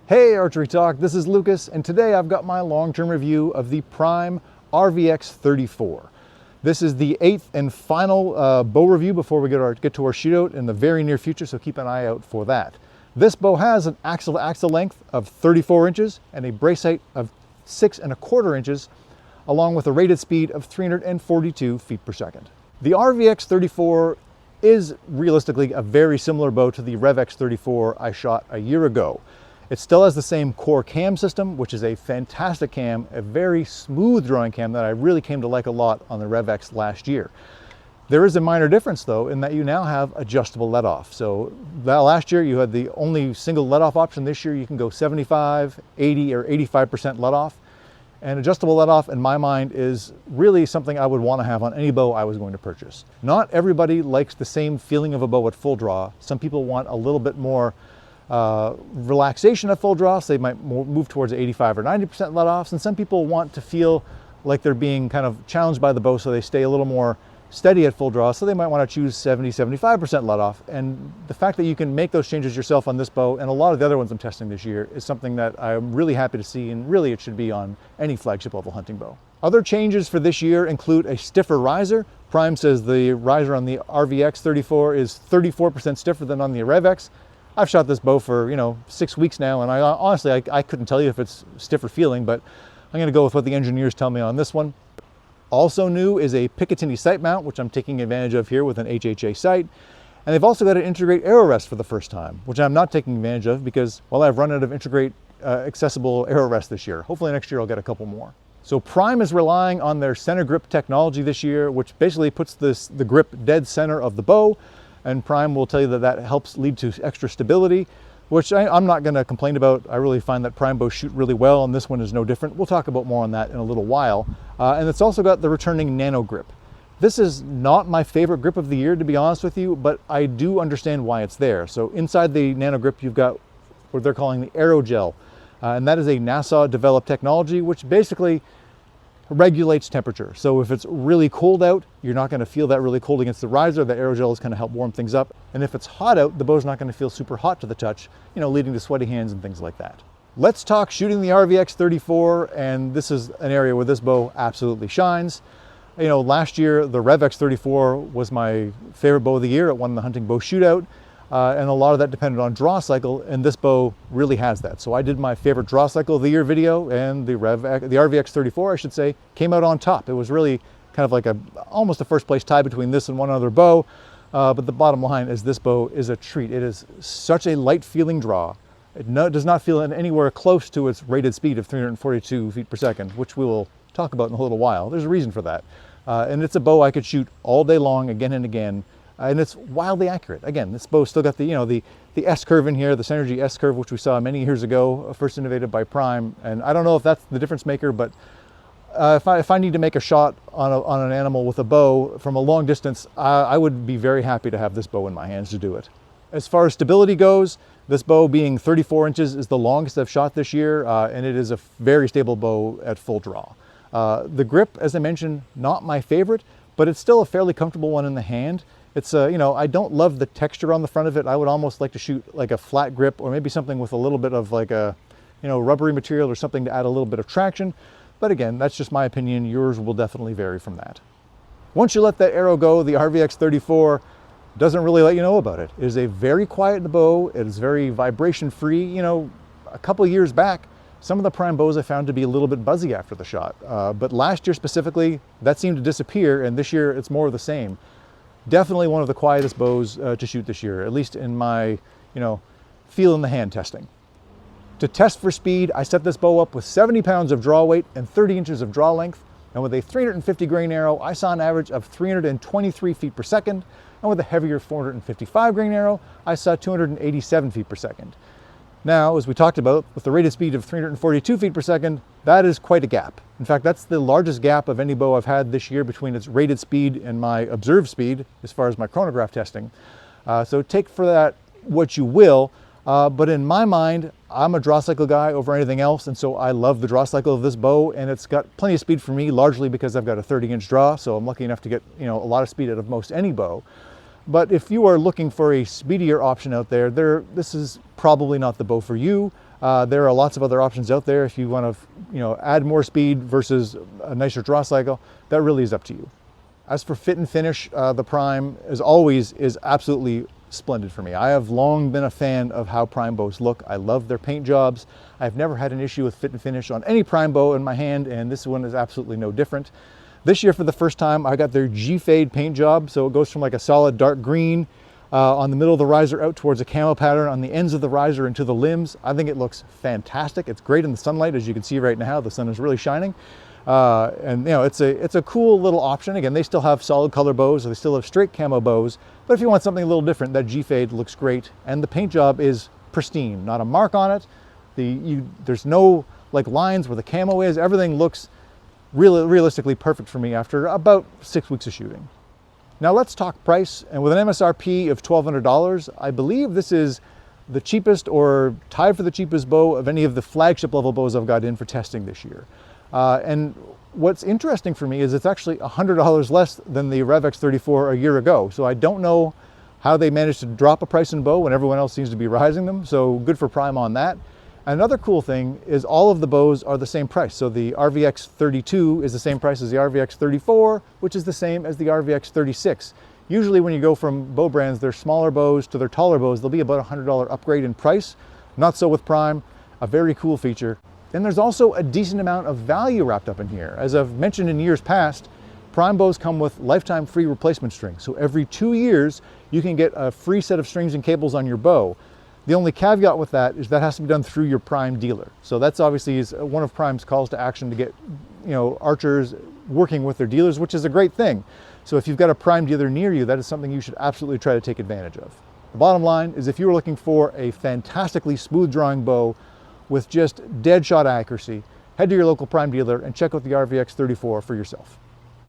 Hey Archery Talk, this is Lucas, and today I've got my long-term review of the Prime RVX 34. This is the 8th and final bow review before we get to our shootout in the very near future, so keep an eye out for that. This bow has an axle-to-axle length of 34 inches and a brace height of 6¼ inches, along with a rated speed of 342 feet per second. The RVX 34 is realistically a very similar bow to the RevX 34 I shot a year ago. It still has the same core cam system, which is a fantastic cam, a very smooth drawing cam that I really came to like a lot on the RevX last year. There is a minor difference though, in that you now have adjustable let-off. So that last year you had the only single let-off option. This year you can go 75, 80, or 85% let-off. And adjustable let-off, in my mind, is really something I would want to have on any bow I was going to purchase. Not everybody likes the same feeling of a bow at full draw. Some people want a little bit more relaxation at full draw, so they might move towards 85 or 90% let-offs, and some people want to feel like they're being kind of challenged by the bow, so they stay a little more steady at full draw, so they might want to choose 70, 75% let-off. And the fact that you can make those changes yourself on this bow, and a lot of the other ones I'm testing this year, is something that I'm really happy to see, and really it should be on any flagship level hunting bow. Other changes for this year include a stiffer riser. Prime says the riser on the RVX 34 is 34% stiffer than on the RevX. I've shot this bow for, 6 weeks now, and honestly, I couldn't tell you if it's stiffer feeling, but I'm gonna go with what the engineers tell me on this one. Also new is a Picatinny sight mount, which I'm taking advantage of here with an HHA sight. And they've also got to integrate arrow rest for the first time, which I'm not taking advantage of because, well, I've run out of integrate accessible arrow rest this year. Hopefully next year I'll get a couple more. So Prime is relying on their center grip technology this year, which basically puts the grip dead center of the bow. And Prime will tell you that that helps lead to extra stability, which I'm not going to complain about. I really find that Prime bows shoot really well, and this one is no different. We'll talk about more on that in a little while. And it's also got the returning nano grip. This is not my favorite grip of the year, to be honest with you, but I do understand why it's there. So inside the nano grip, you've got what they're calling the aerogel, and that is a NASA-developed technology, which basically regulates temperature. So if it's really cold out, you're not going to feel that really cold against the riser. The aerogel is going to help warm things up. And if it's hot out, the bow's not going to feel super hot to the touch, leading to sweaty hands and things like that. Let's talk shooting the RVX 34, and this is an area where this bow absolutely shines. Last year, the RevX 34 was my favorite bow of the year. It won the hunting bow shootout. And a lot of that depended on draw cycle, and this bow really has that. So I did my favorite draw cycle of the year video, and the RVX 34, I should say, came out on top. It was really kind of like almost a first place tie between this and one other bow. But the bottom line is this bow is a treat. It is such a light feeling draw. It does not feel anywhere close to its rated speed of 342 feet per second, which we will talk about in a little while. There's a reason for that. And it's a bow I could shoot all day long, again and again. And it's wildly accurate. Again, this bow's still got the S-curve in here, the Synergy S-curve, which we saw many years ago, first innovated by Prime. And I don't know if that's the difference maker, but if I need to make a shot on an animal with a bow from a long distance, I would be very happy to have this bow in my hands to do it. As far as stability goes, this bow being 34 inches is the longest I've shot this year, and it is a very stable bow at full draw. The grip, as I mentioned, not my favorite, but it's still a fairly comfortable one in the hand. It's I don't love the texture on the front of it. I would almost like to shoot like a flat grip, or maybe something with a little bit of like a, rubbery material or something to add a little bit of traction. But again, that's just my opinion. Yours will definitely vary from that. Once you let that arrow go, the RVX 34 doesn't really let you know about it. It is a very quiet bow. It is very vibration free. A couple of years back, some of the Prime bows I found to be a little bit buzzy after the shot. But last year specifically, that seemed to disappear, and this year it's more of the same. Definitely one of the quietest bows to shoot this year, at least in my, feel in the hand testing. To test for speed, I set this bow up with 70 pounds of draw weight and 30 inches of draw length. And with a 350 grain arrow, I saw an average of 323 feet per second. And with a heavier 455 grain arrow, I saw 287 feet per second. Now, as we talked about, with the rated speed of 342 feet per second, that is quite a gap. In fact, that's the largest gap of any bow I've had this year between its rated speed and my observed speed as far as my chronograph testing. So take for that what you will, but in my mind, I'm a draw cycle guy over anything else, and so I love the draw cycle of this bow, and it's got plenty of speed for me, largely because I've got a 30-inch draw, so I'm lucky enough to get a lot of speed out of most any bow. But if you are looking for a speedier option out there, this is probably not the bow for you. There are lots of other options out there if you want to, add more speed versus a nicer draw cycle. That really is up to you. As for fit and finish, the Prime, as always, is absolutely splendid for me. I have long been a fan of how Prime bows look. I love their paint jobs. I've never had an issue with fit and finish on any Prime bow in my hand, and this one is absolutely no different. This year, for the first time, I got their G-Fade paint job, so it goes from like a solid dark green on the middle of the riser out towards a camo pattern on the ends of the riser and to the limbs. I think it looks fantastic. It's great in the sunlight, as you can see right now. The sun is really shining. And it's a cool little option. Again, they still have solid color bows, or they still have straight camo bows, but if you want something a little different, that G-Fade looks great, and the paint job is pristine. Not a mark on it. There's no like lines where the camo is. Everything looks realistically perfect for me after about 6 weeks of shooting. Now let's talk price, and with an MSRP of $1,200, I believe this is the cheapest or tied for the cheapest bow of any of the flagship level bows I've got in for testing this year. And what's interesting for me is it's actually $100 less than the RVX 34 a year ago. So I don't know how they managed to drop a price in bow when everyone else seems to be rising them. So good for Prime on that. Another cool thing is all of the bows are the same price. So the RVX 32 is the same price as the RVX 34, which is the same as the RVX 36. Usually when you go from bow brands, their smaller bows to their taller bows, they'll be about a $100 upgrade in price. Not so with Prime, a very cool feature. And there's also a decent amount of value wrapped up in here. As I've mentioned in years past, Prime bows come with lifetime free replacement strings. So every 2 years, you can get a free set of strings and cables on your bow. The only caveat with that is that has to be done through your Prime dealer. So that's obviously is one of Prime's calls to action to get, archers working with their dealers, which is a great thing. So if you've got a Prime dealer near you, that is something you should absolutely try to take advantage of. The bottom line is if you were looking for a fantastically smooth drawing bow with just dead shot accuracy, head to your local Prime dealer and check out the RVX 34 for yourself.